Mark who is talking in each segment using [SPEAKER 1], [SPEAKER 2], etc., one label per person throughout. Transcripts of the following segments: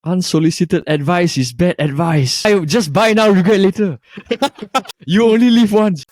[SPEAKER 1] Unsolicited advice is bad advice. I just buy now, regret later. You only live once.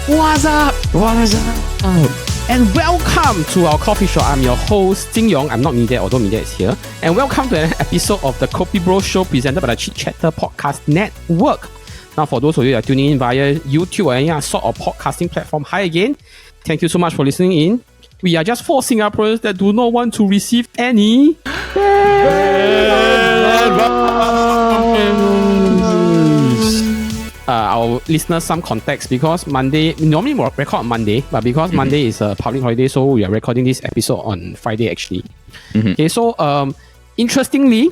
[SPEAKER 2] What's up? What's up? And welcome to our coffee shop. I'm your host, Jing Yong. I'm not Medad, although Medad is here. And welcome to an episode of the KopiBros show presented by the Chit Podcast Network. Now, for those of you that are tuning in via YouTube or any other sort of podcasting platform, hi again. Thank you so much for listening in. We are just 4 Singaporeans that do not want to receive any our listeners some context because Monday, normally we record on Monday, but because Monday is a public holiday, so we are recording this episode on Friday actually. Okay, so interestingly,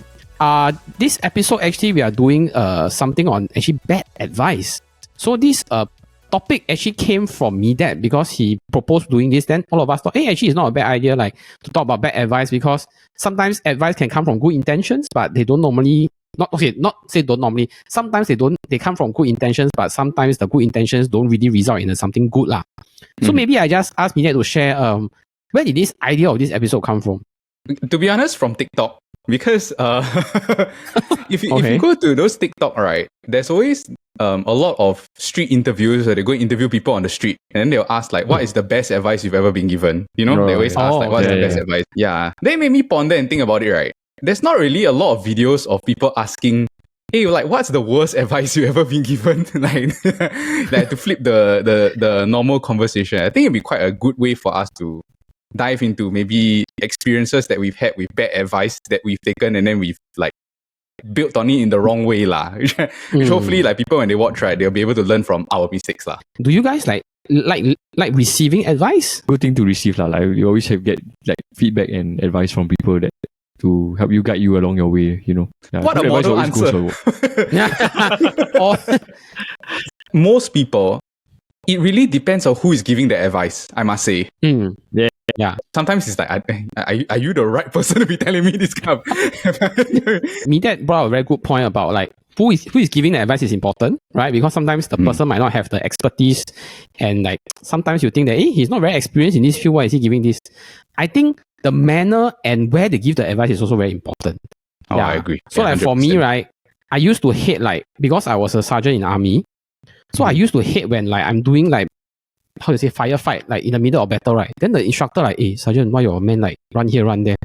[SPEAKER 2] this episode actually we are doing something on actually bad advice. So this topic actually came from Medad because he proposed doing this. Then all of us thought, hey, actually it's not a bad idea like to talk about bad advice because sometimes advice can come from good intentions, but they don't normally. Sometimes they come from good intentions, but sometimes the good intentions don't really result in something good lah. So maybe I just ask Medad to share where did this idea of this episode come from?
[SPEAKER 3] To be honest, from TikTok. Because if you go to those TikTok, right, there's always a lot of street interviews where they go interview people on the street and then they'll ask like, what is the best advice you've ever been given? You know, they always ask like, what's the best advice? Yeah. They made me ponder and think about it, right? There's not really a lot of videos of people asking, hey, like, what's the worst advice you've ever been given? like to flip the normal conversation. I think it'd be quite a good way for us to dive into maybe experiences that we've had with bad advice that we've taken and then we've like built on it in the wrong way lah. Which hopefully like people when they watch, right, they'll be able to learn from our mistakes lah.
[SPEAKER 2] Do you guys like receiving advice?
[SPEAKER 1] Good thing to receive lah. Like you always get like feedback and advice from people that to help you guide you along your way, you know. Yeah,
[SPEAKER 3] what a model answer. Most people, it really depends on who is giving the advice, I must say.
[SPEAKER 2] Yeah.
[SPEAKER 3] Sometimes it's like, are you the right person to be telling me this kind of
[SPEAKER 2] Medad brought a very good point about like who is giving the advice is important, right? Because sometimes the person might not have the expertise and like sometimes you think that he's not very experienced in this field, why is he giving this? I think the manner and where they give the advice is also very important.
[SPEAKER 3] I agree.
[SPEAKER 2] So like 100%. For me, right, I used to hate like, because I was a sergeant in army, so I used to hate when like I'm doing like, how to say, firefight, like in the middle of battle, right? Then the instructor like, hey, sergeant, why your men like run here, run there?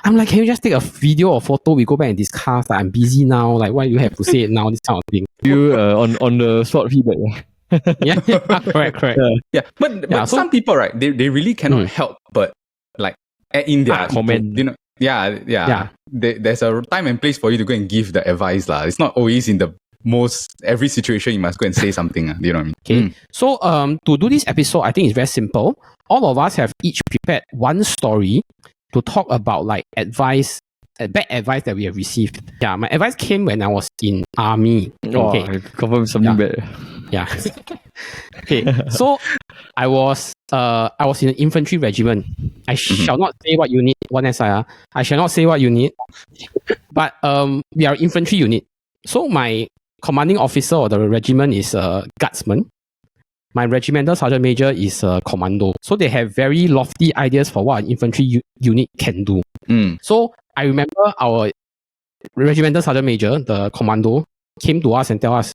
[SPEAKER 2] I'm like, can you just take a video or photo? We go back and discuss. Like, I'm busy now. Like, why do you have to say it now? This kind of thing.
[SPEAKER 1] You on the spot feedback.
[SPEAKER 2] Yeah, correct.
[SPEAKER 3] Yeah, but some people, right, they really cannot help but like add in their
[SPEAKER 1] comment.
[SPEAKER 3] You know, yeah. There's a time and place for you to go and give the advice lah. It's not always in the every situation you must go and say something. You know what I mean?
[SPEAKER 2] Okay. So to do this episode, I think it's very simple. All of us have each prepared one story to talk about like advice, bad advice that we have received. Yeah, my advice came when I was in army.
[SPEAKER 1] Okay, confirm something bad.
[SPEAKER 2] Yeah. Okay. So I was in an infantry regiment. I shall not say what unit. I shall not say what unit. But we are infantry unit. So my commanding officer of the regiment is a guardsman. My regimental sergeant major is a commando. So they have very lofty ideas for what an infantry unit can do. So I remember our regimental sergeant major, the commando, came to us and tell us,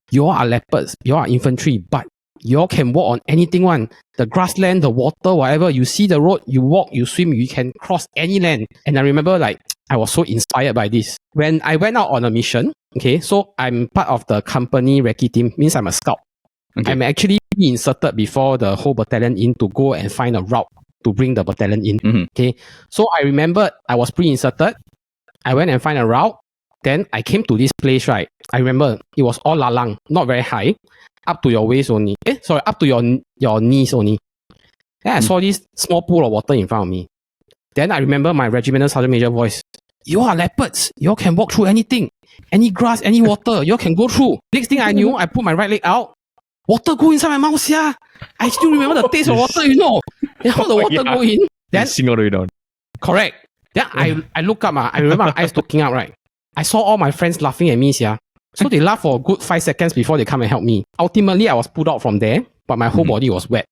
[SPEAKER 2] you all are leopards, you all are infantry, but you all can walk on anything one. The grassland, the water, whatever. You see the road, you walk, you swim, you can cross any land. And I remember like, I was so inspired by this. When I went out on a mission, okay, so I'm part of the company recce team, means I'm a scout. Okay. I'm actually inserted before the whole battalion in to go and find a route to bring the battalion in. Okay, so I remember I was pre-inserted. I went and find a route. Then I came to this place, right? I remember it was all lalang, not very high, up to your waist only. Up to your knees only. Then I saw this small pool of water in front of me. Then I remember my regimental sergeant major voice. You are leopards. You all can walk through anything. Any grass, any water, you all can go through. Next thing I knew, I put my right leg out. water go inside my mouth, yeah. I still remember the taste of water, you know. And how the water go in. Then
[SPEAKER 1] sing all the way down.
[SPEAKER 2] correct. Then I look up, I remember my eyes looking up, right? I saw all my friends laughing at me, yeah. So they laughed for a good 5 seconds before they come and help me. Ultimately, I was pulled out from there, but my whole body was wet.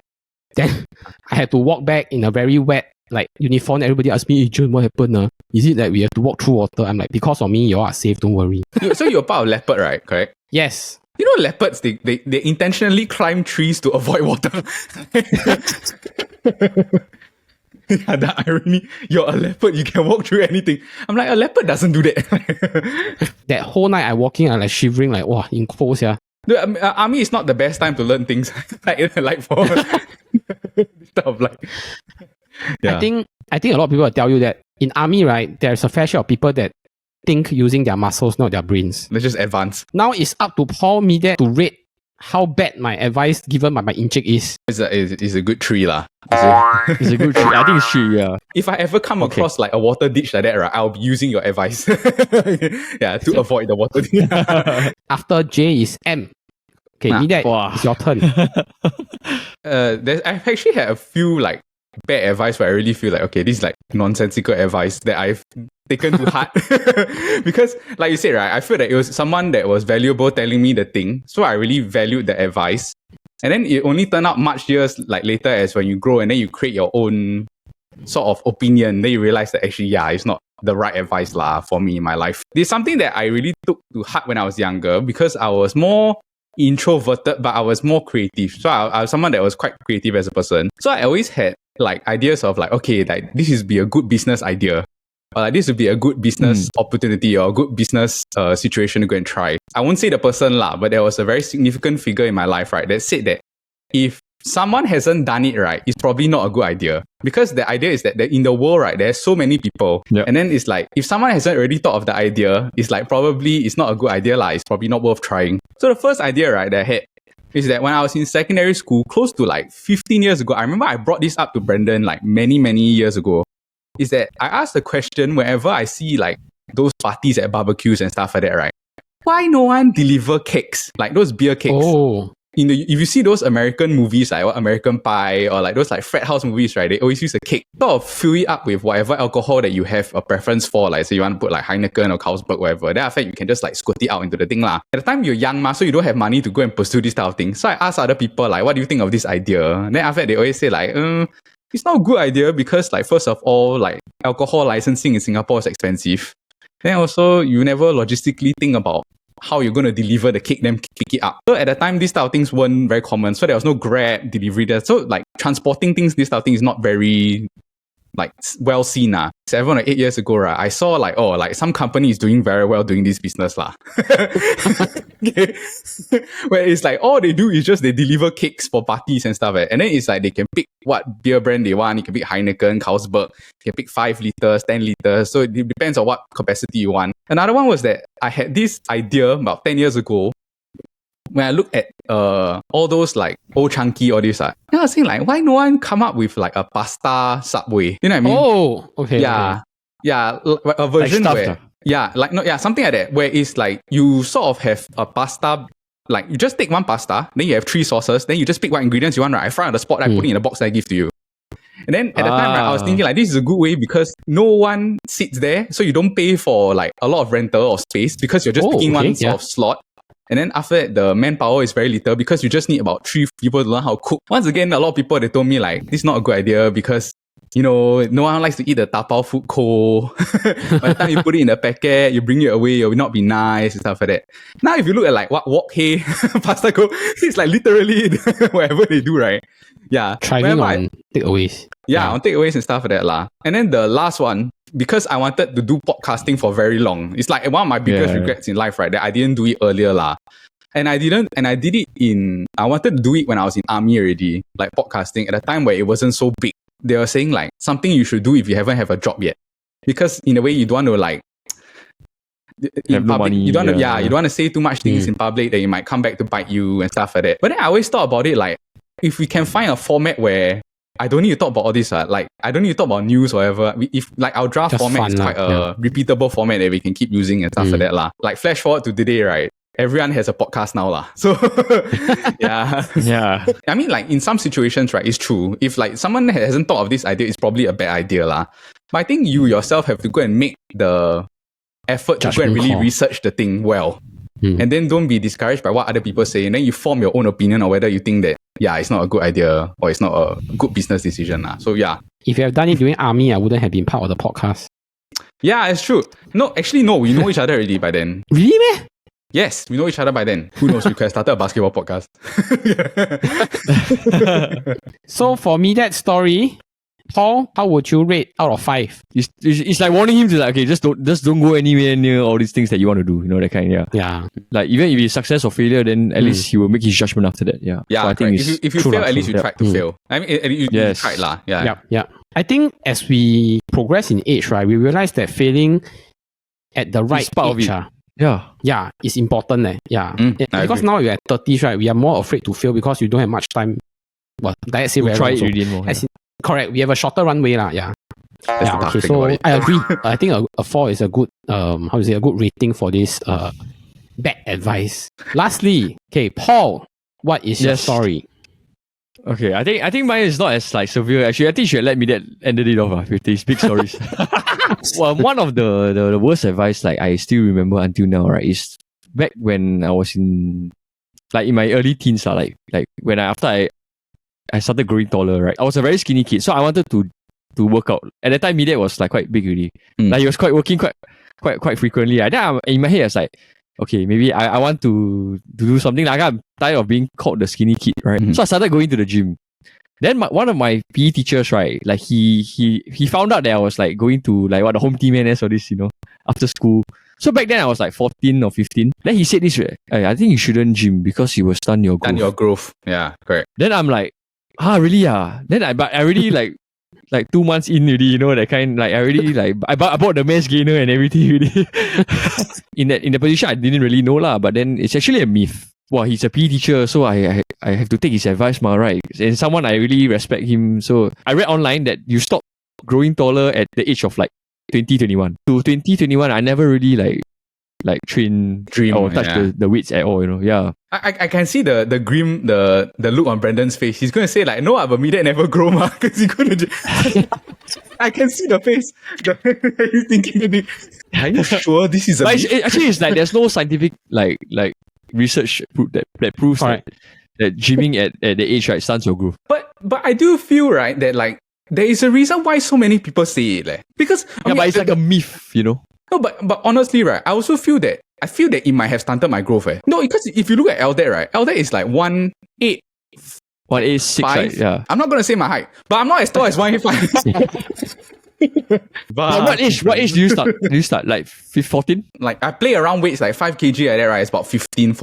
[SPEAKER 2] Then I had to walk back in a very wet uniform. Everybody asked me, hey, John, what happened? Is it that we have to walk through water? I'm like, because of me, you all are safe, don't worry.
[SPEAKER 3] So you're part of leopard, right? Correct?
[SPEAKER 2] Yes.
[SPEAKER 3] You know, leopards, they intentionally climb trees to avoid water. Yeah, the irony. You're a leopard, you can walk through anything. I'm like, a leopard doesn't do that.
[SPEAKER 2] That whole night I walking, I'm like shivering, like, wow, in cold, yeah.
[SPEAKER 3] Army is not the best time to learn things. like for stuff like. Yeah.
[SPEAKER 2] I think a lot of people will tell you that in army, right, there's a fair share of people that think using their muscles, not their brains.
[SPEAKER 3] Let's just advance.
[SPEAKER 2] Now it's up to Paul Medad to rate how bad my advice given by my Encik is.
[SPEAKER 3] It's a good tree lah.
[SPEAKER 1] It's a good tree. I think it's tree, yeah.
[SPEAKER 3] If I ever come across like a water ditch like that, right, I'll be using your advice. Yeah, to avoid the water ditch.
[SPEAKER 2] After J is M. Okay, Medad, it's your turn.
[SPEAKER 3] I've actually had a few like bad advice where I really feel like, okay, this is like nonsensical advice that I've taken to heart. Because like you said, right, I feel that it was someone that was valuable telling me the thing. So I really valued the advice. And then it only turned out much years like later as when you grow and then you create your own sort of opinion. Then you realize that actually, yeah, it's not the right advice lah for me in my life. There's something that I really took to heart when I was younger because I was more introverted, but I was more creative. So I was someone that was quite creative as a person. So I always had like ideas of like, okay, like this is be a good business idea. Or like this would be a good business opportunity or a good business situation to go and try. I won't say the person lah, but there was a very significant figure in my life, right, that said that if someone hasn't done it right, it's probably not a good idea. Because the idea is that in the world, right, there's so many people. Yep. And then it's like, if someone hasn't already thought of the idea, it's like probably it's not a good idea lah. It's probably not worth trying. So the first idea, right, that I had is that when I was in secondary school, close to like 15 years ago, I remember I brought this up to Brendan like many years ago, is that I asked the question whenever I see like those parties at barbecues and stuff like that, right? Why no one deliver cakes? Like those beer cakes.
[SPEAKER 2] Oh.
[SPEAKER 3] If you see those American movies like American Pie or like those like frat house movies, right, they always use a cake. Sort of fill it up with whatever alcohol that you have a preference for. Like say you want to put like Heineken or Carlsberg, whatever. Then after that, you can just like squirt it out into the thing lah. At the time you're young ma, so you don't have money to go and pursue this type of thing. So I asked other people like, what do you think of this idea? And then after that, they always say like, it's not a good idea because like first of all, like alcohol licensing in Singapore is expensive. Then also you never logistically think about how you're going to deliver the cake, then pick it up. So at the time, these type of things weren't very common. So there was no Grab delivery there. So like transporting things, this type of thing is not very like well seen. 7 or 8 years ago, right, I saw like, oh, like some company is doing very well doing this business lah. Okay. Where it's like all they do is just they deliver cakes for parties and stuff. And then it's like they can pick what beer brand they want. You can pick Heineken, Carlsberg. You can pick 5 liters, 10 liters. So it depends on what capacity you want. Another one was that I had this idea about 10 years ago when I looked at all those like Old Chunky, all this, I was saying like, why no one come up with like a pasta Subway? You know what I mean?
[SPEAKER 2] Oh, okay.
[SPEAKER 3] Yeah.
[SPEAKER 2] Okay.
[SPEAKER 3] Yeah, a version
[SPEAKER 1] like
[SPEAKER 3] where... Yeah, like no, yeah, something like that, where it's like you sort of have a pasta, like you just take one pasta, then you have 3 sauces, then you just pick what ingredients you want, right? I fry on the spot, I put it in a box that I give to you. And then at the time, right, I was thinking like, this is a good way because no one sits there, so you don't pay for like a lot of rental or space because you're just picking one sort of slot. And then after that, the manpower is very little because you just need about 3 people to learn how to cook. Once again, a lot of people, they told me like, this is not a good idea because, you know, no one likes to eat the tapao food cold. By the time you put it in a packet, you bring it away, it will not be nice and stuff like that. Now, if you look at like what wok hey pasta go, it's like literally whatever they do, right? Yeah.
[SPEAKER 2] Thriving on takeaways.
[SPEAKER 3] Yeah, on takeaways and stuff like that lah. And then the last one, because I wanted to do podcasting for very long. It's like one of my biggest regrets in life, right? That I didn't do it earlier lah. I did it I wanted to do it when I was in army already, like podcasting at a time where it wasn't so big. They were saying like something you should do if you haven't have a job yet. Because in a way you don't want to like in public, you don't want to say too much things in public that it might come back to bite you and stuff like that. But then I always thought about it like, if we can find a format where I don't need to talk about all this, like I don't need to talk about news or whatever. If like our draft
[SPEAKER 2] just
[SPEAKER 3] format
[SPEAKER 2] fun,
[SPEAKER 3] is quite a repeatable format that we can keep using and stuff like that lah. Like flash forward to today, right? everyone has a podcast now lah. So yeah.
[SPEAKER 1] Yeah.
[SPEAKER 3] I mean, like in some situations, right, it's true. If like someone hasn't thought of this idea, it's probably a bad idea lah. But I think you yourself have to go and make the effort to go and really research the thing well. And then don't be discouraged by what other people say. And then you form your own opinion on whether you think that, yeah, it's not a good idea or it's not a good business decision lah. So yeah.
[SPEAKER 2] If you have done it during army, I wouldn't have been part of the podcast.
[SPEAKER 3] Yeah, it's true. No, actually, no. We know each other already by then.
[SPEAKER 2] Really, man?
[SPEAKER 3] Yes, we know each other by then. Who knows? We could have started a basketball podcast.
[SPEAKER 2] So for me, that story, Paul, how would you rate out of 5?
[SPEAKER 1] It's like warning him to like, okay, just don't go anywhere near all these things that you want to do. You know, that kind. Yeah.
[SPEAKER 2] Yeah.
[SPEAKER 1] Like even if it's success or failure, then at least he will make his judgment after that. Yeah.
[SPEAKER 3] Yeah.
[SPEAKER 1] So I think
[SPEAKER 3] if you fail, at least you tried to fail. I mean, you tried lah. Yeah.
[SPEAKER 2] Yeah. I think as we progress in age, right, we realize that failing at the right age, yeah, it's important. Yeah. Because now we're at 30s, right, we are more afraid to fail because you don't have much time. Well, let's say we'll
[SPEAKER 1] try it again more.
[SPEAKER 2] Correct, we have a shorter runway lah. Yeah.
[SPEAKER 3] Okay,
[SPEAKER 2] so I agree. I think a 4 is a good a good rating for this bad advice. Lastly, okay, Paul, what is your story?
[SPEAKER 1] Okay, I think mine is not as like severe. Actually, I think you should let me that ended it off with these big stories. Well, one of the worst advice like I still remember until now, right, is back when I was in my early teens, like when after I started growing taller, right? I was a very skinny kid, so I wanted to work out. At that time, Medad was like quite big already. Like he was working quite frequently. Right? Then in my head, I was like, okay, maybe I want to do something. Like I'm tired of being called the skinny kid, right? So I started going to the gym. Then one of my PE teachers, right, like he found out that I was like going to like the home team NS or this, after school. So back then I was like 14 or 15. Then he said this, I think you shouldn't gym because you will stun your growth.
[SPEAKER 3] Stun your growth. Yeah, correct.
[SPEAKER 1] Then I'm like, really? Then I already like 2 months in already, that kind. Like I already I bought the mass gainer and everything already. in the position I didn't really know lah, but then it's actually a myth. Well, he's a PE teacher, so I have to take his advice, right? And someone I really respect him. So I read online that you stop growing taller at the age of like 2021. To 2021, I never really like train or touch the weights at all, Yeah.
[SPEAKER 3] I can see the look on Brandon's face. He's gonna say like, no, but Medad never grow because he's gonna I can see the face. He's thinking, are you sure this is a myth?
[SPEAKER 1] Actually it's like there's no scientific like research that proves that gymming at the age, right, stunts your growth.
[SPEAKER 3] But I do feel, right, that like there is a reason why so many people say it. Because
[SPEAKER 1] but it's like a myth, No,
[SPEAKER 3] but honestly, right, I also feel that it might have stunted my growth. No, because if you look at LDAT, right, LDAT is like 1.8.
[SPEAKER 1] 1.86, right? Yeah.
[SPEAKER 3] I'm not gonna say my height, but I'm not as tall as 1.85.
[SPEAKER 1] But what age do you start? Do you start like 14?
[SPEAKER 3] Like I play around weights like 5 kg like that, right? It's about 15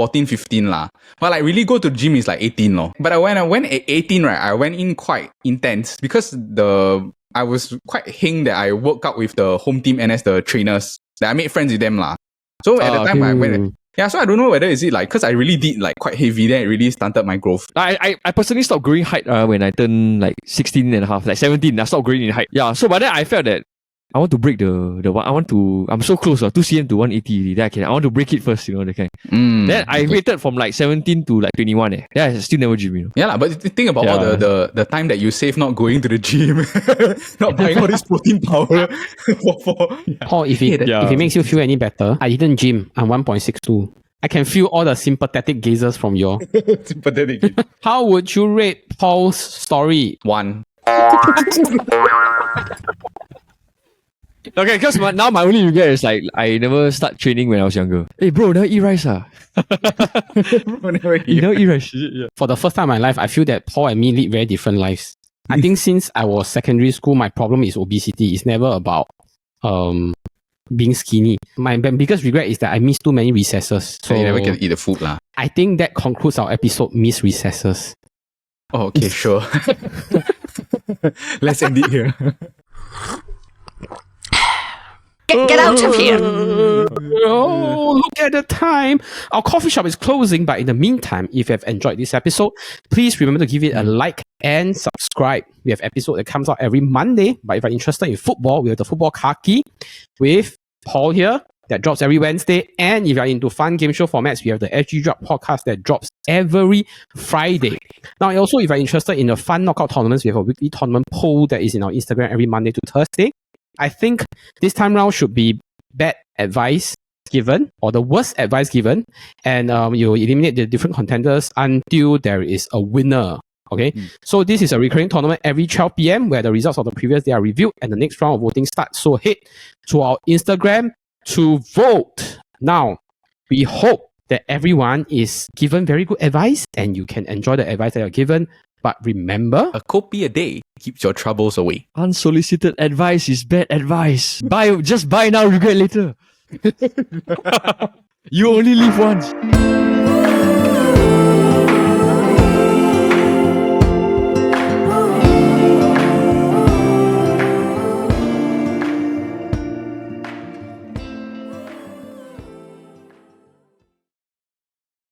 [SPEAKER 3] lah. But like really go to the gym is like 18 lor. But when I went at 18, right, I went in quite intense because I was quite heng that I worked out with the home team NS, the trainers. That I made friends with them lah. So at the time I went. Yeah, so I don't know whether is it like because I really did like quite heavy, then it really stunted my growth.
[SPEAKER 1] I personally stopped growing height when I turned like 16 and a half, like 17. I stopped growing in height. Yeah, so but then I felt that I want to break the one. I'm so close, 2 cm to 180. Then I want to break it first, that kind. Then I waited from like 17 to like 21. Yeah, I still never gym,
[SPEAKER 3] Yeah, but think about all the time that you save not going to the gym, not buying all this protein powder.
[SPEAKER 2] Paul, if it makes you feel any better, I didn't gym. I'm 1.62. I can feel all the sympathetic gazes from your
[SPEAKER 3] sympathetic.
[SPEAKER 2] How would you rate Paul's story?
[SPEAKER 3] 1.
[SPEAKER 1] Okay, because now my only regret is like I never start training when I was younger. Hey bro, never eat rice
[SPEAKER 3] never
[SPEAKER 1] eat rice. Yeah.
[SPEAKER 2] For the first time in my life, I feel that Paul and me lead very different lives. I think since I was secondary school, my problem is obesity. It's never about being skinny. My biggest regret is that I missed too many recesses.
[SPEAKER 3] So you never can eat the food lah.
[SPEAKER 2] I think that concludes our episode, Miss Recesses.
[SPEAKER 3] Oh, okay, sure. Let's end it here.
[SPEAKER 2] Get out of here! Oh, look at the time. Our coffee shop is closing, but in the meantime, if you have enjoyed this episode, please remember to give it a like and subscribe. We have episode that comes out every Monday, but if you're interested in football, we have the football khaki with Paul here. that drops every Wednesday. And if you're into fun game show formats, we have the SG Drop podcast that drops every Friday. Now, also, if you're interested in the fun knockout tournaments, we have a weekly tournament poll that is in our Instagram every Monday to Thursday. I think this time round should be bad advice given or the worst advice given, and you eliminate the different contenders until there is a winner. Okay, so this is a recurring tournament every 12 p.m. where the results of the previous day are reviewed and the next round of voting starts. So head to our Instagram to vote. Now, we hope that everyone is given very good advice and you can enjoy the advice that you're given. But remember,
[SPEAKER 3] a Kopi a day keeps your troubles away.
[SPEAKER 1] Unsolicited advice is bad advice. Just buy now, regret later. You only live once.